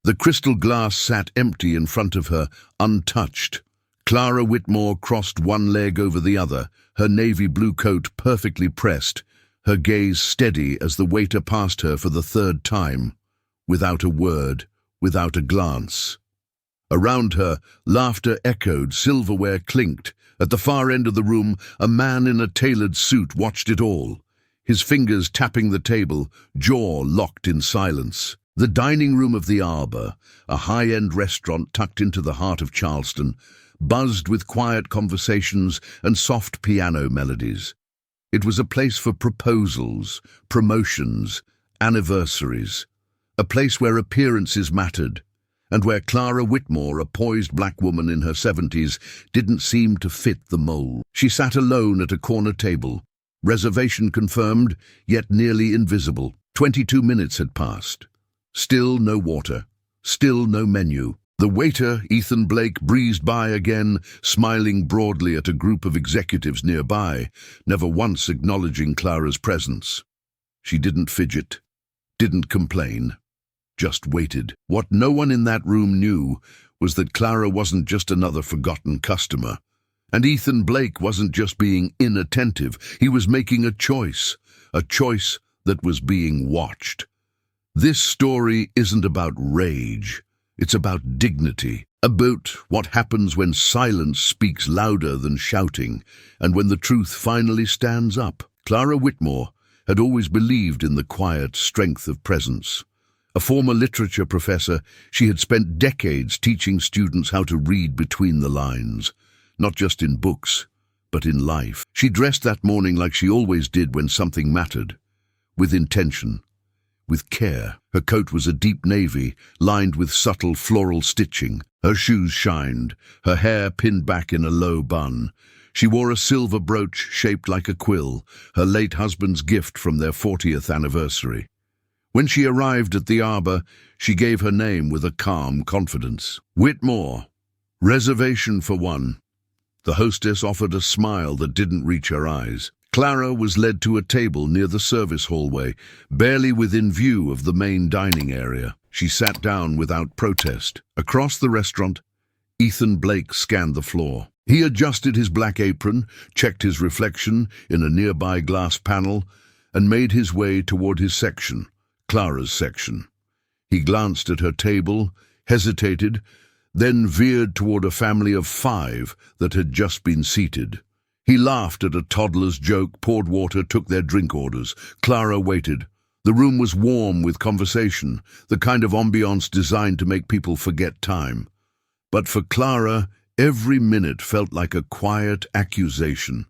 The crystal glass sat empty in front of her, untouched. Clara Whitmore crossed one leg over the other, her navy blue coat perfectly pressed, her gaze steady as the waiter passed her for the third time, without a word, without a glance. Around her, laughter echoed, silverware clinked. At the far end of the room, a man in a tailored suit watched it all, his fingers tapping the table, jaw locked in silence. The dining room of the Arbor, a high-end restaurant tucked into the heart of Charleston, buzzed with quiet conversations and soft piano melodies. It was a place for proposals, promotions, anniversaries, a place where appearances mattered, and where Clara Whitmore, a poised black woman in her 70s, didn't seem to fit the mold. She sat alone at a corner table, reservation confirmed, yet nearly invisible. 22 minutes had passed. Still no water, still no menu. The waiter, Ethan Blake, breezed by again, smiling broadly at a group of executives nearby, never once acknowledging Clara's presence. She didn't fidget, didn't complain, just waited. What no one in that room knew was that Clara wasn't just another forgotten customer. And Ethan Blake wasn't just being inattentive, he was making a choice that was being watched. This story isn't about rage, it's about dignity, about what happens when silence speaks louder than shouting, and when the truth finally stands up. Clara Whitmore had always believed in the quiet strength of presence. A former literature professor, she had spent decades teaching students how to read between the lines, not just in books, but in life. She dressed that morning like she always did when something mattered, with intention, with care. Her coat was a deep navy, lined with subtle floral stitching. Her shoes shined, her hair pinned back in a low bun. She wore a silver brooch shaped like a quill, her late husband's gift from their 40th anniversary. When she arrived at the Arbor, she gave her name with a calm confidence. Whitmore, reservation for one. The hostess offered a smile that didn't reach her eyes. Clara was led to a table near the service hallway, barely within view of the main dining area. She sat down without protest. Across the restaurant, Ethan Blake scanned the floor. He adjusted his black apron, checked his reflection in a nearby glass panel, and made his way toward his section, Clara's section. He glanced at her table, hesitated, then veered toward a family of 5 that had just been seated. He laughed at a toddler's joke, poured water, took their drink orders. Clara waited. The room was warm with conversation, the kind of ambiance designed to make people forget time. But for Clara, every minute felt like a quiet accusation.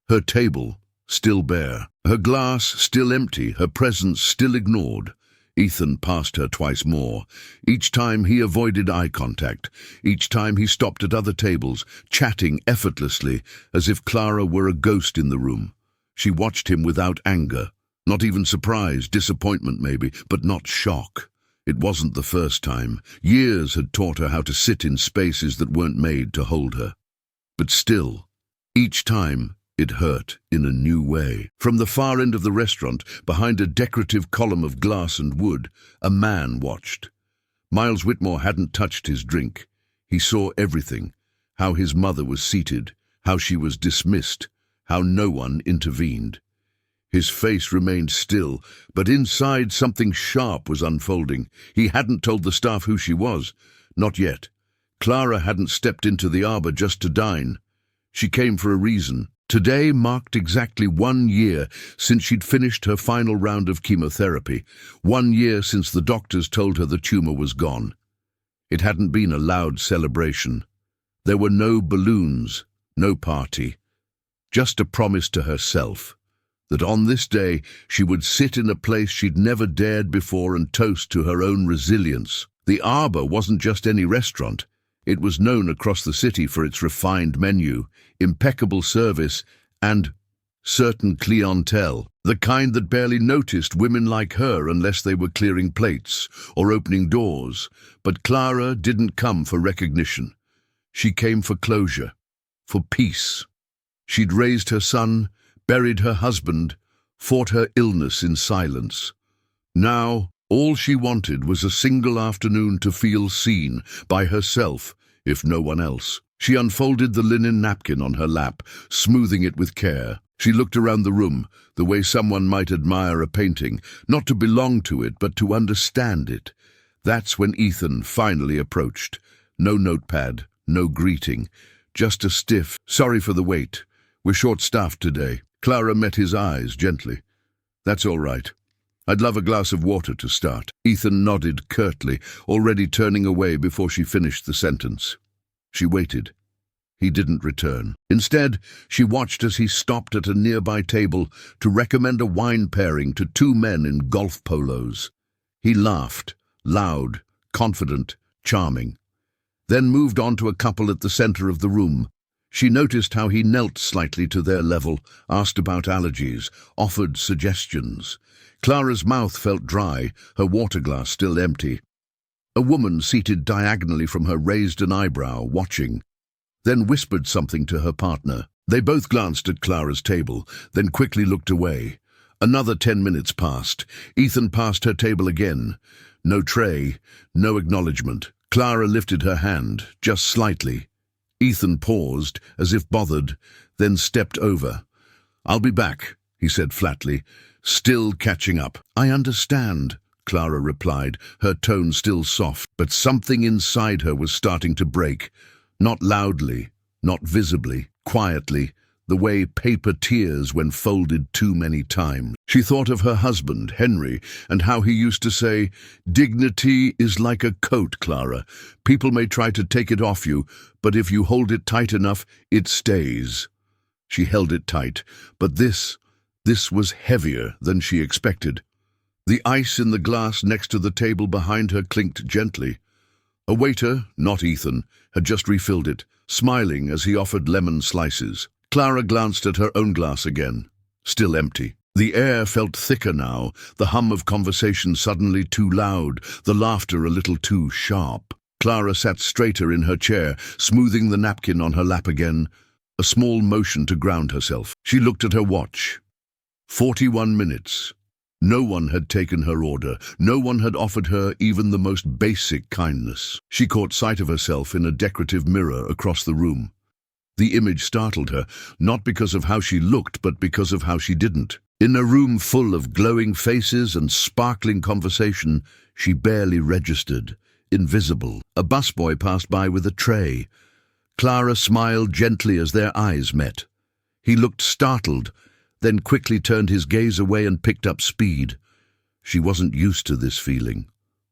Her table, still bare. Her glass, still empty, her presence still ignored. Ethan passed her twice more. Each time he avoided eye contact. Each time he stopped at other tables, chatting effortlessly, as if Clara were a ghost in the room. She watched him without anger. Not even surprise, disappointment maybe, but not shock. It wasn't the first time. Years had taught her how to sit in spaces that weren't made to hold her. But still, each time, it hurt in a new way. From the far end of the restaurant, behind a decorative column of glass and wood, a man watched. Miles Whitmore hadn't touched his drink. He saw everything, how his mother was seated, how she was dismissed, how no one intervened. His face remained still, but inside something sharp was unfolding. He hadn't told the staff who she was. Not yet. Clara hadn't stepped into the Arbor just to dine. She came for a reason. Today marked exactly 1 year since she'd finished her final round of chemotherapy, 1 year since the doctors told her the tumor was gone. It hadn't been a loud celebration. There were no balloons, no party, just a promise to herself that on this day she would sit in a place she'd never dared before and toast to her own resilience. The Arbor wasn't just any restaurant. It was known across the city for its refined menu, impeccable service, and certain clientele, the kind that barely noticed women like her unless they were clearing plates or opening doors. But Clara didn't come for recognition. She came for closure, for peace. She'd raised her son, buried her husband, fought her illness in silence. Now, All she wanted was a single afternoon to feel seen, by herself, if no one else. She unfolded the linen napkin on her lap, smoothing it with care. She looked around the room, the way someone might admire a painting, not to belong to it, but to understand it. That's when Ethan finally approached. No notepad, no greeting, just a stiff, "Sorry for the wait. We're short-staffed today." Clara met his eyes gently. "That's all right. I'd love a glass of water to start." Ethan nodded curtly, already turning away before she finished the sentence. She waited. He didn't return. Instead, she watched as he stopped at a nearby table to recommend a wine pairing to two men in golf polos. He laughed, loud, confident, charming. Then moved on to a couple at the center of the room. She noticed how he knelt slightly to their level, asked about allergies, offered suggestions. Clara's mouth felt dry, her water glass still empty. A woman seated diagonally from her raised an eyebrow, watching, then whispered something to her partner. They both glanced at Clara's table, then quickly looked away. Another 10 minutes passed. Ethan passed her table again. No tray, no acknowledgement. Clara lifted her hand, just slightly. Ethan paused, as if bothered, then stepped over. "I'll be back," he said flatly, still catching up. "I understand," Clara replied, her tone still soft, but something inside her was starting to break. Not loudly, not visibly, quietly, the way paper tears when folded too many times. She thought of her husband, Henry, and how he used to say, "Dignity is like a coat, Clara. People may try to take it off you, but if you hold it tight enough, it stays." She held it tight, but this was heavier than she expected. The ice in the glass next to the table behind her clinked gently. A waiter, not Ethan, had just refilled it, smiling as he offered lemon slices. Clara glanced at her own glass again, still empty. The air felt thicker now, the hum of conversation suddenly too loud, the laughter a little too sharp. Clara sat straighter in her chair, smoothing the napkin on her lap again, a small motion to ground herself. She looked at her watch. 41 minutes. No one had taken her order. No one had offered her even the most basic kindness. She caught sight of herself in a decorative mirror across the room. The image startled her, not because of how she looked, but because of how she didn't. In a room full of glowing faces and sparkling conversation, she barely registered, invisible. A busboy passed by with a tray. Clara smiled gently as their eyes met. He looked startled, then quickly turned his gaze away and picked up speed. She wasn't used to this feeling.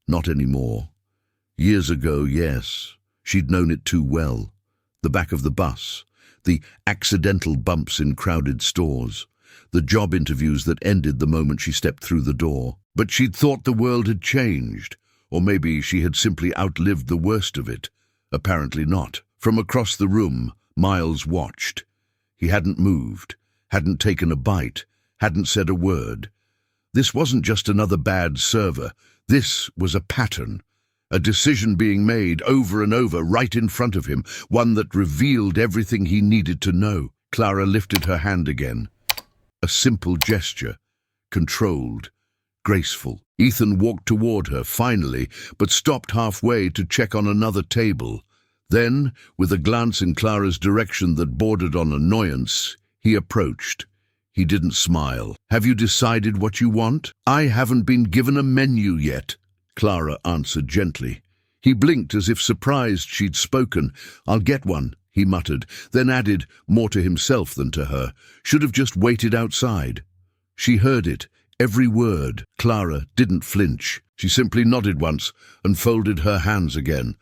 Not anymore. Years ago, yes. She'd known it too well. The back of the bus, the accidental bumps in crowded stores, the job interviews that ended the moment she stepped through the door. But she'd thought the world had changed, or maybe she had simply outlived the worst of it. Apparently not. From across the room, Miles watched. He hadn't moved, hadn't taken a bite, hadn't said a word. This wasn't just another bad server. This was a pattern. A decision being made over and over right in front of him, one that revealed everything he needed to know. Clara lifted her hand again. A simple gesture, controlled, graceful. Ethan walked toward her, finally, but stopped halfway to check on another table. Then, with a glance in Clara's direction that bordered on annoyance, he approached. He didn't smile. "Have you decided what you want?" "I haven't been given a menu yet," Clara answered gently. He blinked as if surprised she'd spoken. "I'll get one," he muttered, then added, more to himself than to her, "Should have just waited outside." She heard it, every word. Clara didn't flinch. She simply nodded once and folded her hands again.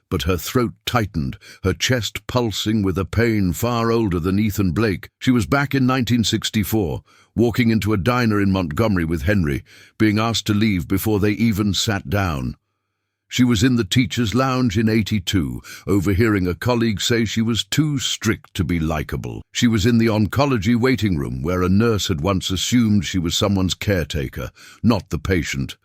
But her throat tightened, her chest pulsing with a pain far older than Ethan Blake. She was back in 1964, walking into a diner in Montgomery with Henry, being asked to leave before they even sat down. She was in the teacher's lounge in 82, overhearing a colleague say she was too strict to be likable. She was in the oncology waiting room, where a nurse had once assumed she was someone's caretaker, not the patient.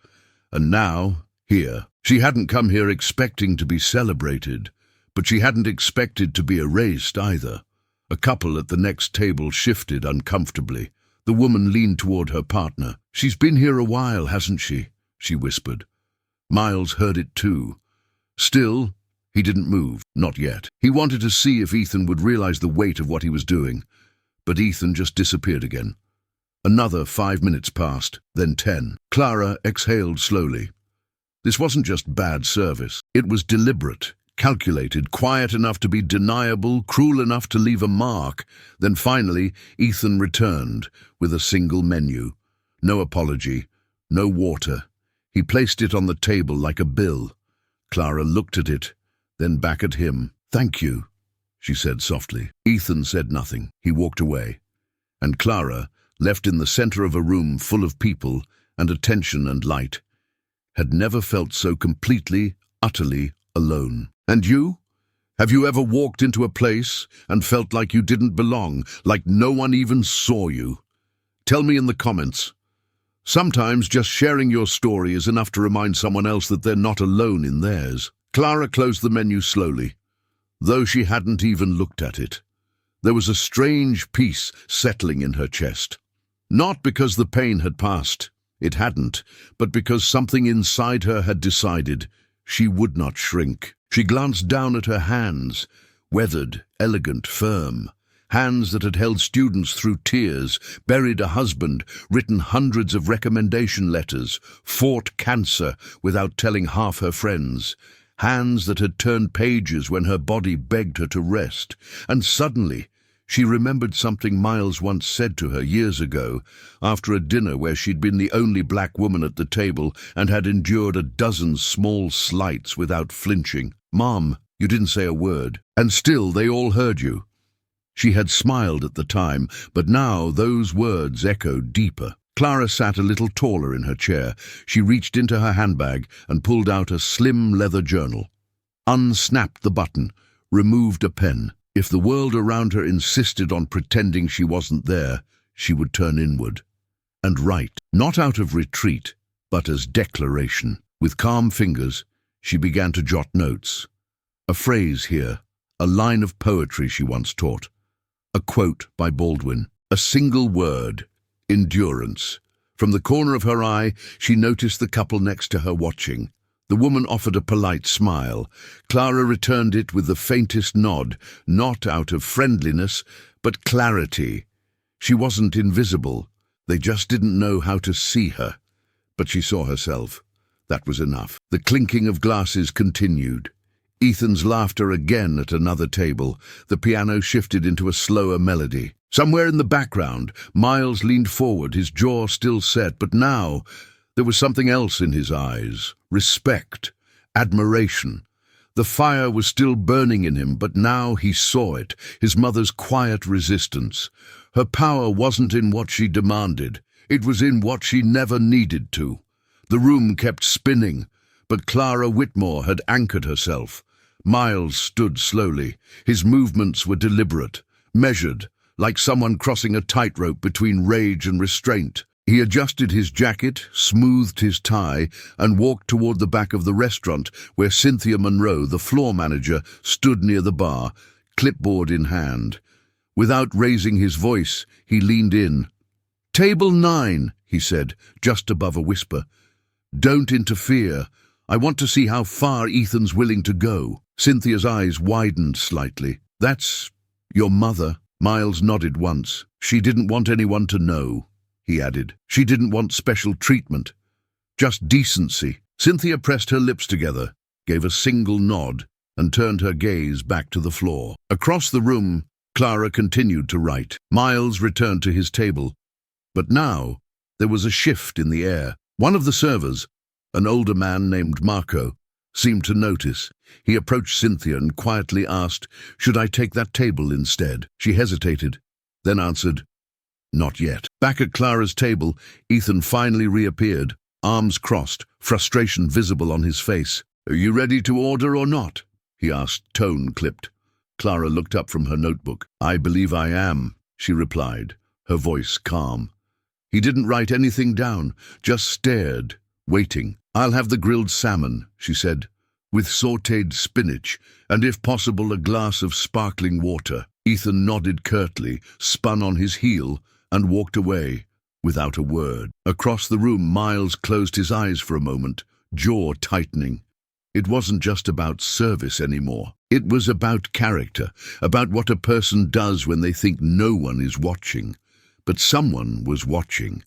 And now, here. She hadn't come here expecting to be celebrated, but she hadn't expected to be erased either. A couple at the next table shifted uncomfortably. The woman leaned toward her partner. "She's been here a while, hasn't she?" she whispered. Miles heard it too. Still, he didn't move, not yet. He wanted to see if Ethan would realize the weight of what he was doing, but Ethan just disappeared again. Another 5 minutes passed, then 10. Clara exhaled slowly. This wasn't just bad service. It was deliberate, calculated, quiet enough to be deniable, cruel enough to leave a mark. Then finally, Ethan returned with a single menu. No apology, no water. He placed it on the table like a bill. Clara looked at it, then back at him. "Thank you," she said softly. Ethan said nothing. He walked away. And Clara, left in the center of a room full of people and attention and light, had never felt so completely, utterly alone. And you? Have you ever walked into a place and felt like you didn't belong, like no one even saw you? Tell me in the comments. Sometimes just sharing your story is enough to remind someone else that they're not alone in theirs. Clara closed the menu slowly, though she hadn't even looked at it. There was a strange peace settling in her chest. Not because the pain had passed, it hadn't, but because something inside her had decided she would not shrink. She glanced down at her hands, weathered, elegant, firm. Hands that had held students through tears, buried a husband, written hundreds of recommendation letters, fought cancer without telling half her friends. Hands that had turned pages when her body begged her to rest. And suddenly, she remembered something Miles once said to her years ago, after a dinner where she'd been the only black woman at the table and had endured a dozen small slights without flinching. "Mom, you didn't say a word, and still they all heard you." She had smiled at the time, but now those words echoed deeper. Clara sat a little taller in her chair. She reached into her handbag and pulled out a slim leather journal. Unsnapped the button, removed a pen. If the world around her insisted on pretending she wasn't there, she would turn inward and write, not out of retreat, but as declaration. With calm fingers, she began to jot notes. A phrase here, a line of poetry she once taught. A quote by Baldwin. A single word, endurance. From the corner of her eye, she noticed the couple next to her watching. The woman offered a polite smile. Clara returned it with the faintest nod, not out of friendliness, but clarity. She wasn't invisible. They just didn't know how to see her. But she saw herself. That was enough. The clinking of glasses continued. Ethan's laughter again at another table. The piano shifted into a slower melody. Somewhere in the background, Miles leaned forward, his jaw still set, but now there was something else in his eyes. Respect, admiration. The fire was still burning in him, but now he saw it, his mother's quiet resistance. Her power wasn't in what she demanded. It was in what she never needed to. The room kept spinning, but Clara Whitmore had anchored herself. Miles stood slowly. His movements were deliberate, measured, like someone crossing a tightrope between rage and restraint. He adjusted his jacket, smoothed his tie, and walked toward the back of the restaurant where Cynthia Monroe, the floor manager, stood near the bar, clipboard in hand. Without raising his voice, he leaned in. "Table 9, he said, just above a whisper. "Don't interfere. I want to see how far Ethan's willing to go." Cynthia's eyes widened slightly. "That's your mother?" Miles nodded once. "She didn't want anyone to know," he added. "She didn't want special treatment. Just decency." Cynthia pressed her lips together, gave a single nod, and turned her gaze back to the floor. Across the room, Clara continued to write. Miles returned to his table. But now, there was a shift in the air. One of the servers, an older man named Marco, seemed to notice. He approached Cynthia and quietly asked, "Should I take that table instead?" She hesitated, then answered, "Not yet." Back at Clara's table, Ethan finally reappeared, arms crossed, frustration visible on his face. "Are you ready to order or not?" he asked, tone clipped. Clara looked up from her notebook. "I believe I am," she replied, her voice calm. He didn't write anything down, just stared, waiting. "I'll have the grilled salmon," she said, "with sautéed spinach, and if possible a glass of sparkling water." Ethan nodded curtly, spun on his heel, and walked away, without a word. Across the room, Miles closed his eyes for a moment, jaw tightening. It wasn't just about service anymore. It was about character, about what a person does when they think no one is watching. But someone was watching,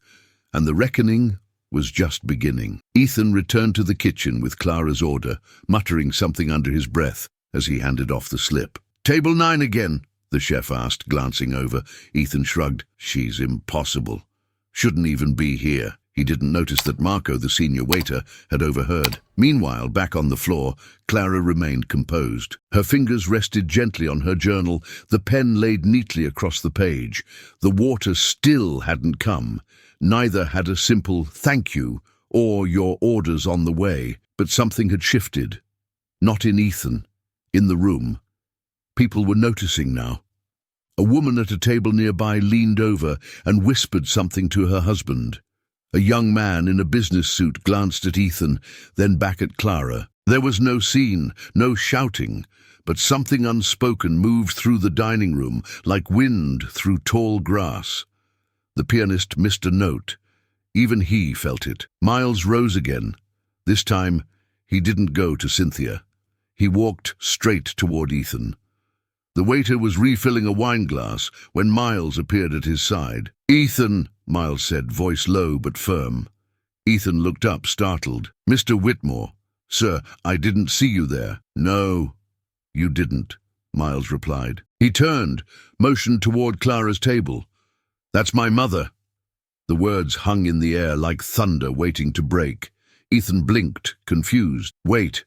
and the reckoning was just beginning. Ethan returned to the kitchen with Clara's order, muttering something under his breath as he handed off the slip. "Table 9 again?" the chef asked, glancing over. Ethan shrugged. "She's impossible. Shouldn't even be here." He didn't notice that Marco, the senior waiter, had overheard. Meanwhile, back on the floor, Clara remained composed. Her fingers rested gently on her journal, the pen laid neatly across the page. The water still hadn't come. Neither had a simple "thank you" or "your order's on the way." But something had shifted. Not in Ethan. In the room. People were noticing now. A woman at a table nearby leaned over and whispered something to her husband. A young man in a business suit glanced at Ethan, then back at Clara. There was no scene, no shouting, but something unspoken moved through the dining room like wind through tall grass. The pianist missed a note. Even he felt it. Miles rose again. This time, he didn't go to Cynthia. He walked straight toward Ethan. The waiter was refilling a wine glass when Miles appeared at his side. "Ethan," Miles said, voice low but firm. Ethan looked up, startled. "Mr. Whitmore." "Sir, I didn't see you there." "No, you didn't," Miles replied. He turned, motioned toward Clara's table. "That's my mother." The words hung in the air like thunder waiting to break. Ethan blinked, confused. "Wait.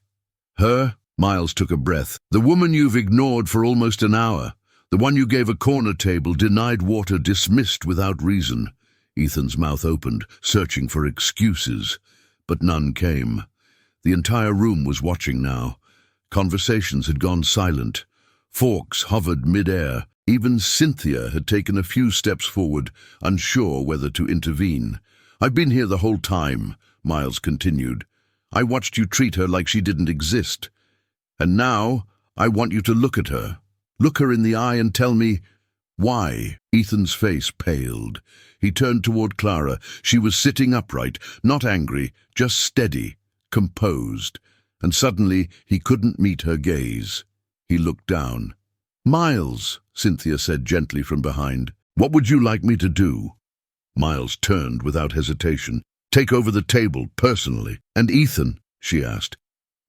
Her?" Miles took a breath. "The woman you've ignored for almost an hour. The one you gave a corner table, denied water, dismissed without reason." Ethan's mouth opened, searching for excuses, but none came. The entire room was watching now. Conversations had gone silent. Forks hovered mid-air. Even Cynthia had taken a few steps forward, unsure whether to intervene. "I've been here the whole time," Miles continued. "I watched you treat her like she didn't exist. And now I want you to look at her. Look her in the eye and tell me why." Ethan's face paled. He turned toward Clara. She was sitting upright, not angry, just steady, composed. And suddenly he couldn't meet her gaze. He looked down. "Miles," Cynthia said gently from behind, "what would you like me to do?" Miles turned without hesitation. "Take over the table, personally." "And Ethan?" she asked.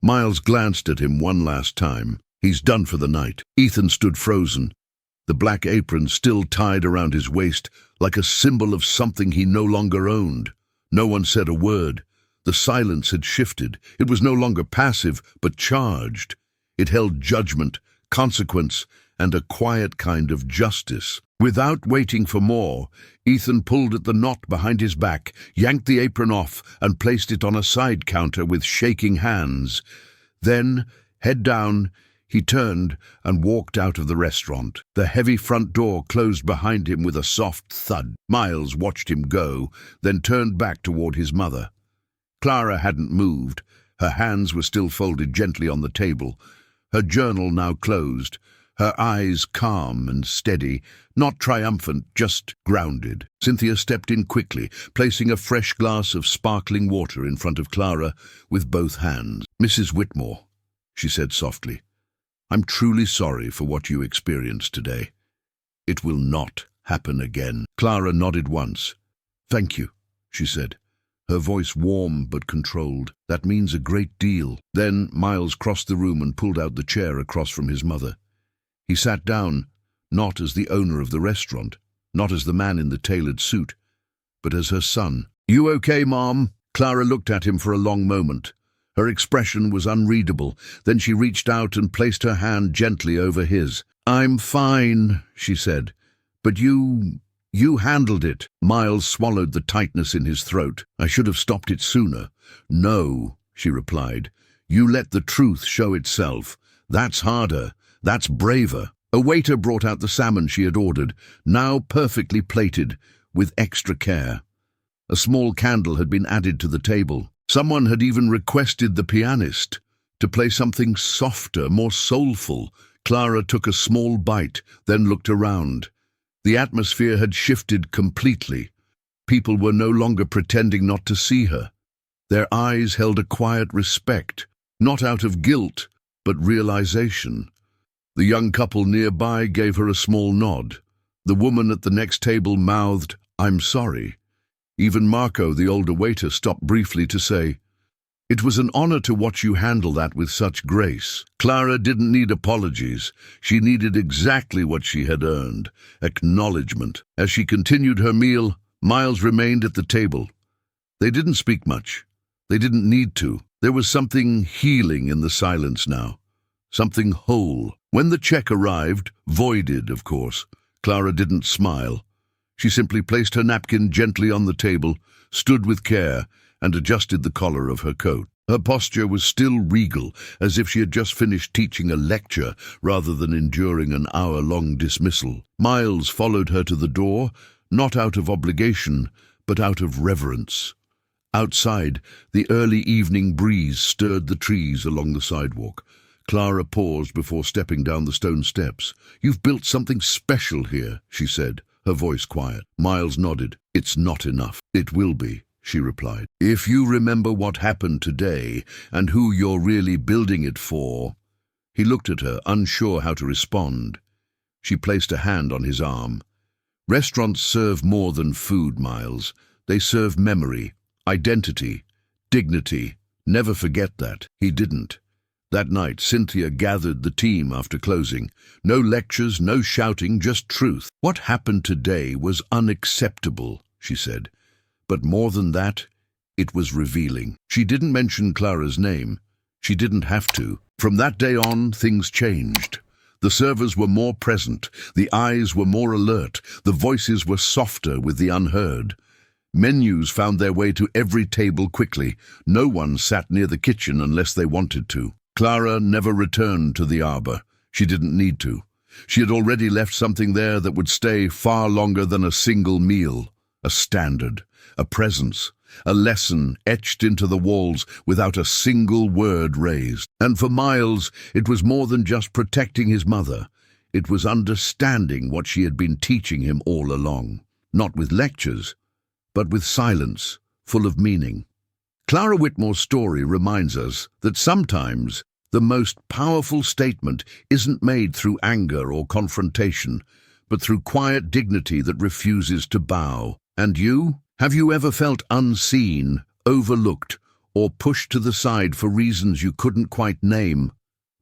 Miles glanced at him one last time. "He's done for the night." Ethan stood frozen, the black apron still tied around his waist like a symbol of something he no longer owned. No one said a word. The silence had shifted. It was no longer passive, but charged. It held judgment, consequence, and a quiet kind of justice. Without waiting for more, Ethan pulled at the knot behind his back, yanked the apron off, and placed it on a side counter with shaking hands. Then, head down, he turned and walked out of the restaurant. The heavy front door closed behind him with a soft thud. Miles watched him go, then turned back toward his mother. Clara hadn't moved. Her hands were still folded gently on the table, her journal now closed, her eyes calm and steady, not triumphant, just grounded. Cynthia stepped in quickly, placing a fresh glass of sparkling water in front of Clara with both hands. "Mrs. Whitmore," she said softly, "I'm truly sorry for what you experienced today. It will not happen again." Clara nodded once. "Thank you," she said, her voice warm but controlled. "That means a great deal." Then Miles crossed the room and pulled out the chair across from his mother. He sat down, not as the owner of the restaurant, not as the man in the tailored suit, but as her son. "You okay, Mom?" Clara looked at him for a long moment. Her expression was unreadable. Then she reached out and placed her hand gently over his. "I'm fine," she said, "but you handled it." Miles swallowed the tightness in his throat. "I should have stopped it sooner." "No," she replied. "You let the truth show itself. That's harder. That's braver." A waiter brought out the salmon she had ordered, now perfectly plated, with extra care. A small candle had been added to the table. Someone had even requested the pianist to play something softer, more soulful. Clara took a small bite, then looked around. The atmosphere had shifted completely. People were no longer pretending not to see her. Their eyes held a quiet respect, not out of guilt, but realization. The young couple nearby gave her a small nod. The woman at the next table mouthed, "I'm sorry." Even Marco, the older waiter, stopped briefly to say, "It was an honor to watch you handle that with such grace." Clara didn't need apologies. She needed exactly what she had earned, acknowledgement. As she continued her meal, Miles remained at the table. They didn't speak much. They didn't need to. There was something healing in the silence now. Something whole. When the check arrived, voided, of course, Clara didn't smile. She simply placed her napkin gently on the table, stood with care, and adjusted the collar of her coat. Her posture was still regal, as if she had just finished teaching a lecture rather than enduring an hour-long dismissal. Miles followed her to the door, not out of obligation, but out of reverence. Outside, the early evening breeze stirred the trees along the sidewalk. Clara paused before stepping down the stone steps. "You've built something special here," she said, her voice quiet. Miles nodded. "It's not enough." "It will be," she replied. "If you remember what happened today and who you're really building it for." He looked at her, unsure how to respond. She placed a hand on his arm. "Restaurants serve more than food, Miles. They serve memory, identity, dignity. Never forget that." He didn't. That night, Cynthia gathered the team after closing. No lectures, no shouting, just truth. "What happened today was unacceptable," she said. "But more than that, it was revealing." She didn't mention Clara's name. She didn't have to. From that day on, things changed. The servers were more present, the eyes were more alert, the voices were softer with the unheard. Menus found their way to every table quickly. No one sat near the kitchen unless they wanted to. Clara never returned to the arbor. She didn't need to. She had already left something there that would stay far longer than a single meal. A standard, a presence, a lesson etched into the walls without a single word raised. And for Miles, it was more than just protecting his mother. It was understanding what she had been teaching him all along. Not with lectures, but with silence, full of meaning. Clara Whitmore's story reminds us that sometimes the most powerful statement isn't made through anger or confrontation, but through quiet dignity that refuses to bow. And you? Have you ever felt unseen, overlooked, or pushed to the side for reasons you couldn't quite name,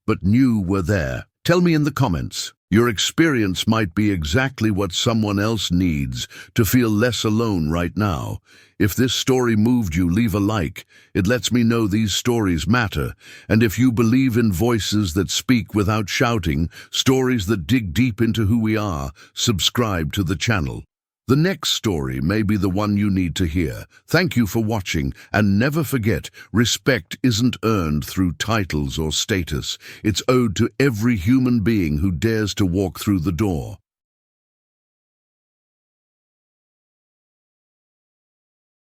but knew were there? Tell me in the comments. Your experience might be exactly what someone else needs to feel less alone right now. If this story moved you, leave a like. It lets me know these stories matter. And if you believe in voices that speak without shouting, stories that dig deep into who we are, subscribe to the channel. The next story may be the one you need to hear. Thank you for watching, and never forget, respect isn't earned through titles or status. It's owed to every human being who dares to walk through the door.